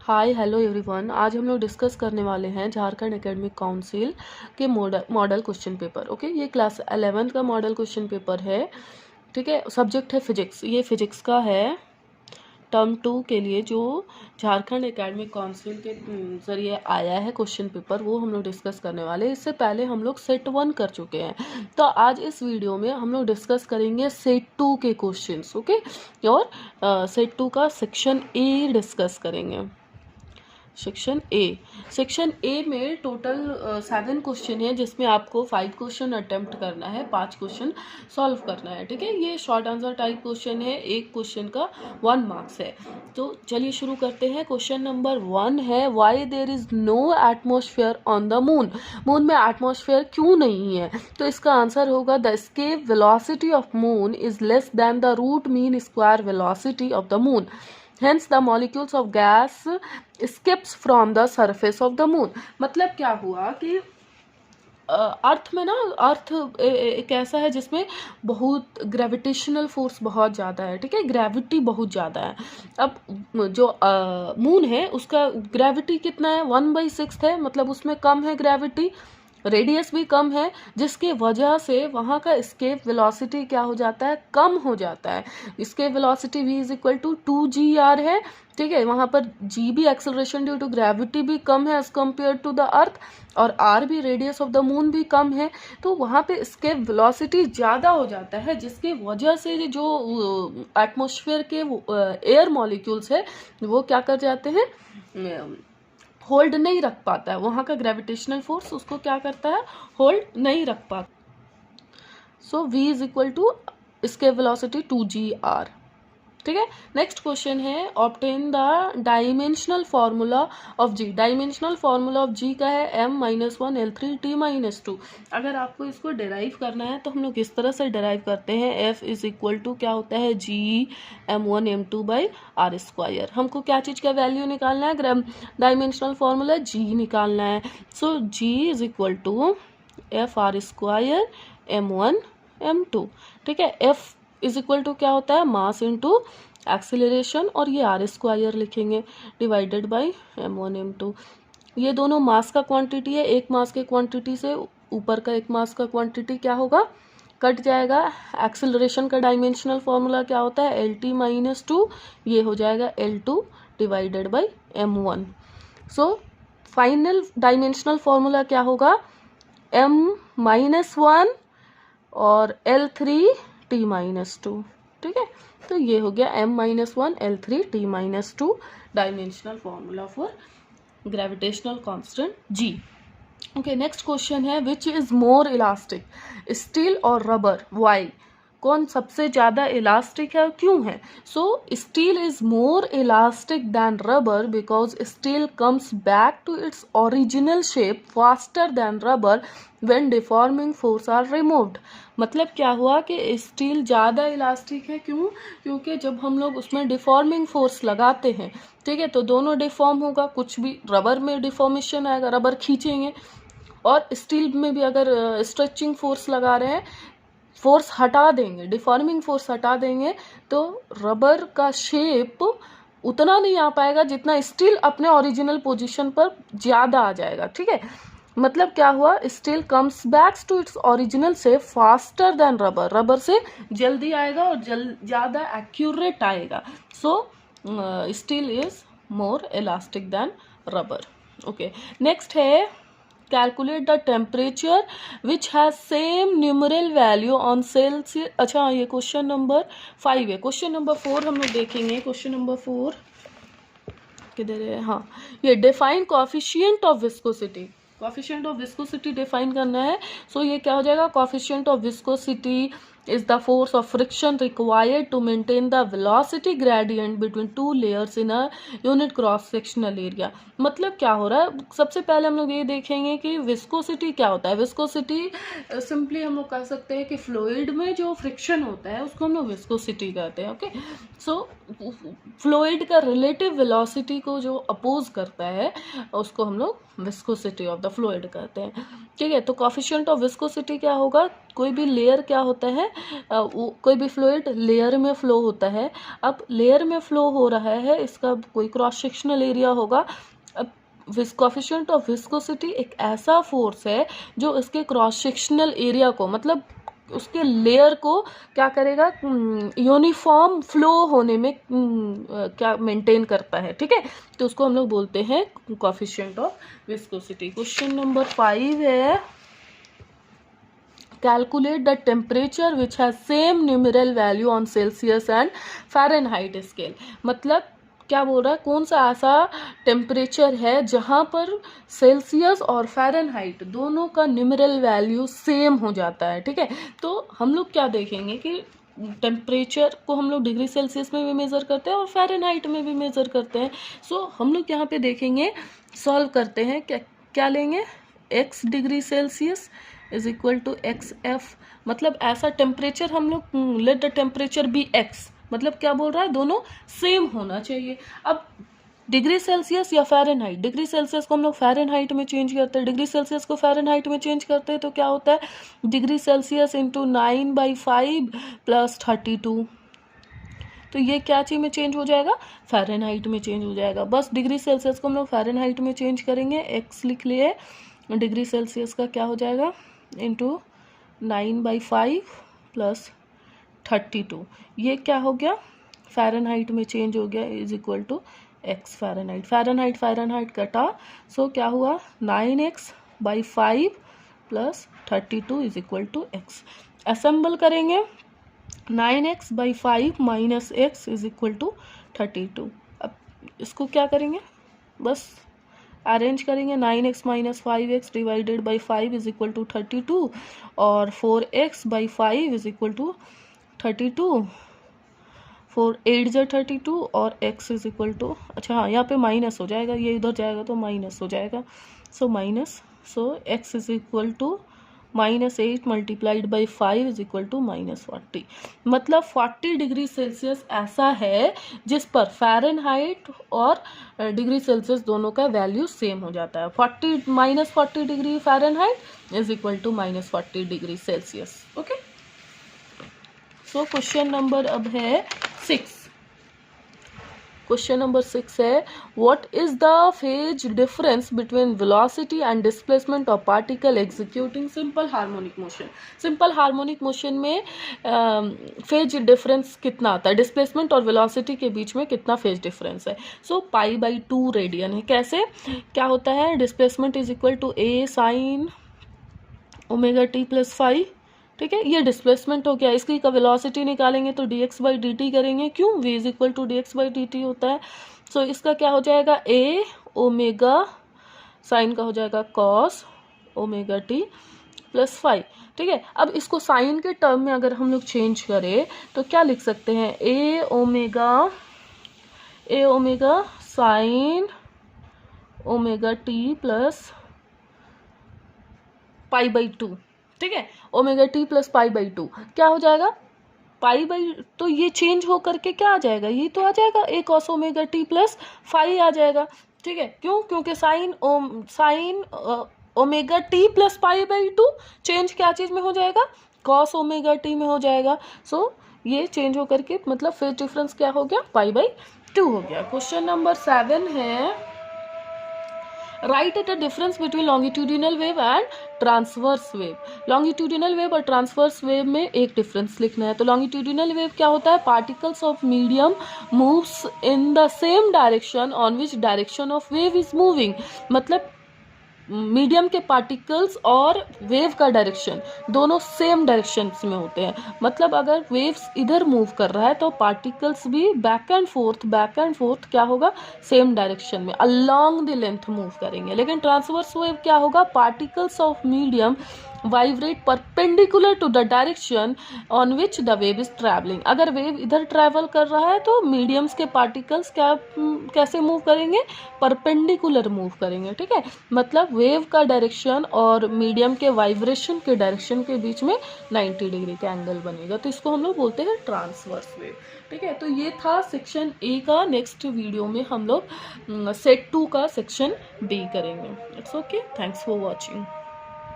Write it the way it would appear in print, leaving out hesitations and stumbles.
Hi hello everyone. आज हम लोग डिस्कस करने वाले हैं झारखंड एकेडमिक काउंसिल के मॉडल क्वेश्चन पेपर। ओके, ये क्लास 11th का मॉडल क्वेश्चन पेपर है। ठीक है, सब्जेक्ट है फिजिक्स। ये फिजिक्स का है टर्म 2 के लिए, जो झारखंड एकेडमिक काउंसिल के ज़रिए आया है क्वेश्चन पेपर, वो हम लोग डिस्कस करने वाले हैं। इससे पहले हम लोग सेट 1 कर चुके हैं, तो आज इस वीडियो में हम लोग डिस्कस करेंगे सेट 2 के क्वेश्चंस। ओके, और सेट 2 का सेक्शन ए डिस्कस करेंगे। सेक्शन ए में टोटल 7 क्वेश्चन है, जिसमें आपको 5 क्वेश्चन अटेम्प्ट करना है, 5 क्वेश्चन सॉल्व करना है। ठीक है, ये शॉर्ट आंसर टाइप क्वेश्चन है, एक क्वेश्चन का 1 मार्क्स है। तो चलिए शुरू करते हैं। क्वेश्चन नंबर 1 है, why there is no atmosphere on the moon. Moon में एटमोसफेयर क्यों नहीं है? तो इसका आंसर होगा the escape velocity of moon is less than the root mean square velocity of the moon, hence the molecules of gas escapes from the surface of the moon। मतलब क्या हुआ कि अर्थ में ना, अर्थ एक ऐसा है जिसमें बहुत ग्रेविटेशनल फोर्स बहुत ज़्यादा है। ठीक है, ग्रेविटी बहुत ज़्यादा है। अब जो मून है उसका ग्रेविटी कितना है? 1/6 है, मतलब उसमें कम है ग्रेविटी, रेडियस भी कम है, जिसके वजह से वहाँ का स्केप वेलोसिटी क्या हो जाता है? कम हो जाता है। Escape velocity v is equal to 2g r है। ठीक है, वहाँ पर g भी एक्सेलरेशन ड्यू टू ग्रेविटी भी कम है as compared to the earth, और r भी, रेडियस ऑफ द मून भी कम है, तो वहाँ पे स्केप वेलोसिटी ज़्यादा हो जाता है, जिसके वजह से जो एटमॉस्फेयर के एयर मॉलिक्यूल्स है वो क्या कर जाते हैं? होल्ड नहीं रख पाता है। वहाँ का ग्रेविटेशनल फोर्स उसको क्या करता है? होल्ड नहीं रख पाता। So v is equal to escape velocity 2g r। ठीक है, नेक्स्ट क्वेश्चन है, obtain the dimensional formula of g। Dimensional formula of g का है m-1 L3t-2। अगर आपको इसको डिराइव करना है तो हम लोग किस तरह से डिराइव करते हैं? f इज इक्वल टू क्या होता है? g m1 m2/r²। हमको क्या चीज़ का वैल्यू निकालना है? डायमेंशनल फार्मूला g निकालना है। So g is equal to f r² m1 m2। ठीक है, f इज इक्वल टू क्या होता है? मास इंटू एक्सीलरेशन, और ये r² लिखेंगे डिवाइडेड बाय m1 m2। ये दोनों मास का क्वांटिटी है, एक मास के क्वांटिटी से ऊपर का एक मास का क्वांटिटी क्या होगा? कट जाएगा। एक्सीलरेशन का डायमेंशनल फॉर्मूला क्या होता है? LT-2, ये हो जाएगा L2 divided by m1। So final dimensional formula क्या होगा? m-1 और L3t-2। ठीक है, तो ये हो गया m-1 L3t-2 dimensional formula for gravitational constant g। Okay, next question है, which is more elastic, steel और रबर? वाई? कौन सबसे ज़्यादा इलास्टिक है और क्यों है? So steel is more elastic than rubber because steel comes back to its original shape faster than rubber when deforming force are removed. मतलब क्या हुआ कि स्टील ज़्यादा इलास्टिक है। क्यों? क्योंकि जब हम लोग उसमें डिफॉर्मिंग फोर्स लगाते हैं, ठीक है, तो दोनों डिफॉर्म होगा। कुछ भी रबर में डिफॉर्मेशन आएगा, रबर खींचेंगे, और स्टील में भी अगर स्ट्रेचिंग फोर्स लगा रहे हैं, फोर्स हटा देंगे, डिफॉर्मिंग फोर्स हटा देंगे, तो रबर का शेप उतना नहीं आ पाएगा जितना स्टील अपने ओरिजिनल पोजीशन पर ज़्यादा आ जाएगा। ठीक है, मतलब क्या हुआ? Steel comes back to its original shape faster than rubber. Rubber से जल्दी आएगा और ज़्यादा एक्यूरेट आएगा। So steel is more elastic than rubber. Okay, next है, calculate the temperature which has same numeral value on Celsius. अच्छा, ये question number 5 है। क्वेश्चन नंबर 4 हम लोग देखेंगे। क्वेश्चन नंबर 4 किधर है? हाँ, ये define coefficient of viscosity. Coefficient of viscosity define करना है। सो ये क्या हो जाएगा? Coefficient of viscosity is the force of friction required to maintain the velocity gradient between two layers in a unit cross sectional area। मतलब क्या हो रहा है? सबसे पहले हम लोग ये देखेंगे कि विस्कोसिटी क्या होता है। विस्कोसिटी सिंपली हम लोग कह सकते हैं कि फ्लूइड में जो फ्रिक्शन होता है उसको हम लोग विस्कोसिटी कहते हैं। ओके, सो फ्लूइड का रिलेटिव वेलोसिटी को जो अपोज करता है उसको हम लोग विस्कोसिटी ऑफ द फ्लूइड कहते हैं। ठीक है, तो कोएफिशिएंट ऑफ विस्कोसिटी क्या होगा? कोई भी लेयर क्या होता है, कोई भी फ्लूइड लेयर में फ्लो होता है। अब लेयर में फ्लो हो रहा है, इसका कोई क्रॉस सेक्शनल एरिया होगा। अब कोएफिशिएंट ऑफ विस्कोसिटी एक ऐसा फोर्स है जो इसके क्रॉस सेक्शनल एरिया को, मतलब उसके लेयर को क्या करेगा, यूनिफॉर्म फ्लो होने में क्या मेंटेन करता है, ठीक है। तो उसको हम लोग बोलते हैं coefficient of viscosity. Question number 5 है, calculate the temperature which has same numeral value on Celsius and Fahrenheit scale. मतलब क्या बोल रहा है, कौन सा ऐसा टेम्परेचर है जहाँ पर सेल्सियस और फ़ारेनहाइट दोनों का न्यूमेरल वैल्यू सेम हो जाता है, ठीक है। तो हम लोग क्या देखेंगे कि टेम्परेचर को हम लोग डिग्री सेल्सियस में भी मेज़र करते हैं और फ़ारेनहाइट में भी मेज़र करते हैं। सो हम लोग यहाँ पे देखेंगे, सॉल्व करते हैं, क्या लेंगे, x degree Celsius is equal to X F. मतलब ऐसा टेम्परेचर हम लोग, let the temperature be x, मतलब क्या बोल रहा है, दोनों सेम होना चाहिए। अब डिग्री सेल्सियस या फ़ारेनहाइट, डिग्री सेल्सियस को हम लोग फ़ारेनहाइट में चेंज करते हैं, डिग्री सेल्सियस को फ़ारेनहाइट में चेंज करते हैं तो क्या होता है, डिग्री सेल्सियस इंटू 9/5 प्लस 32। तो ये क्या चीज़ में चेंज हो जाएगा, फ़ारेनहाइट में चेंज हो जाएगा। बस डिग्री सेल्सियस को हम लोग फ़ारेनहाइट में चेंज करेंगे, x लिख लिए, डिग्री सेल्सियस का क्या हो जाएगा, इंटू 9/5 प्लस 32। ये क्या हो गया, फ़ारेनहाइट में चेंज हो गया, is equal to x Fahrenheit. Fahrenheit कटा, सो क्या हुआ, 9x/5 plus 32 is equal to x। Assemble करेंगे, 9x/5 minus x is equal to 32। अब इसको क्या करेंगे, बस अरेंज करेंगे, 9x minus 5x divided by 5 is equal to 32 और 4x/5 इज इक्वल टू 32, 4 8 जा 32 और x इज इक्वल टू, अच्छा हाँ यहाँ पे माइनस हो जाएगा, ये इधर जाएगा तो माइनस हो जाएगा, so minus, so x is equal to -8 multiplied by 5 is equal to -40। मतलब 40 डिग्री सेल्सियस ऐसा है जिस पर फ़ारेनहाइट और डिग्री सेल्सियस दोनों का वैल्यू सेम हो जाता है। 40 degree Fahrenheit is equal to -40 degree Celsius. Okay, so question number अब है 6। क्वेश्चन नंबर 6 है, what is the phase difference between velocity and displacement of particle executing simple harmonic motion. Simple harmonic motion में phase difference कितना आता है, displacement और velocity के बीच में कितना फेज डिफरेंस है। सो π/2 रेडियन है। कैसे, क्या होता है, displacement is equal to a sin ω/t plus phi, ठीक है, ये डिस्प्लेसमेंट हो गया। इसकी का वेलोसिटी निकालेंगे तो dx/dt करेंगे, क्यों, v is equal to dx/dt होता है। सो इसका क्या हो जाएगा, a ओमेगा साइन का हो जाएगा cos ω/t प्लस फाई, ठीक है। अब इसको साइन के टर्म में अगर हम लोग चेंज करें तो क्या लिख सकते हैं, a omega sine ω/t plus π/2, ठीक है, ω/t प्लस π/2 क्या हो जाएगा, तो ये चेंज हो करके क्या आ जाएगा, ये तो आ जाएगा a cos ω/t plus phi आ जाएगा, ठीक है। क्यों, क्योंकि साइन ω/t प्लस π/2 चेंज क्या चीज में हो जाएगा, cos ω/t में हो जाएगा। सो ये चेंज हो करके मतलब फेज डिफरेंस क्या हो गया, π/2 हो गया। क्वेश्चन नंबर 7 है, right the difference between longitudinal wave and transverse wave. Longitudinal wave और ट्रांसवर्स वेव में एक डिफरेंस लिखना है। तो लॉन्गिट्यूडिनल वेव क्या होता है, particles of medium moves in the same direction on which direction of wave is moving. मतलब मीडियम के पार्टिकल्स और वेव का डायरेक्शन दोनों सेम डायरेक्शन में होते हैं। मतलब अगर वेव्स इधर मूव कर रहा है तो पार्टिकल्स भी बैक एंड फोर्थ क्या होगा, सेम डायरेक्शन में अलोंग द लेंथ मूव करेंगे। लेकिन ट्रांसवर्स वेव क्या होगा, particles of medium vibrate perpendicular to the direction on which the wave is travelling. अगर वेव इधर ट्रैवल कर रहा है तो मीडियम्स के पार्टिकल्स कैसे मूव करेंगे, परपेंडिकुलर मूव करेंगे, ठीक है। मतलब वेव का डायरेक्शन और मीडियम के वाइब्रेशन के डायरेक्शन के बीच में 90 डिग्री का एंगल बनेगा, तो इसको हम लोग बोलते हैं ट्रांसवर्स वेव, ठीक है। तो ये था सेक्शन ए का। नेक्स्ट वीडियो में हम लोग सेट 2 का सेक्शन बी करेंगे। It's okay, thanks for watching.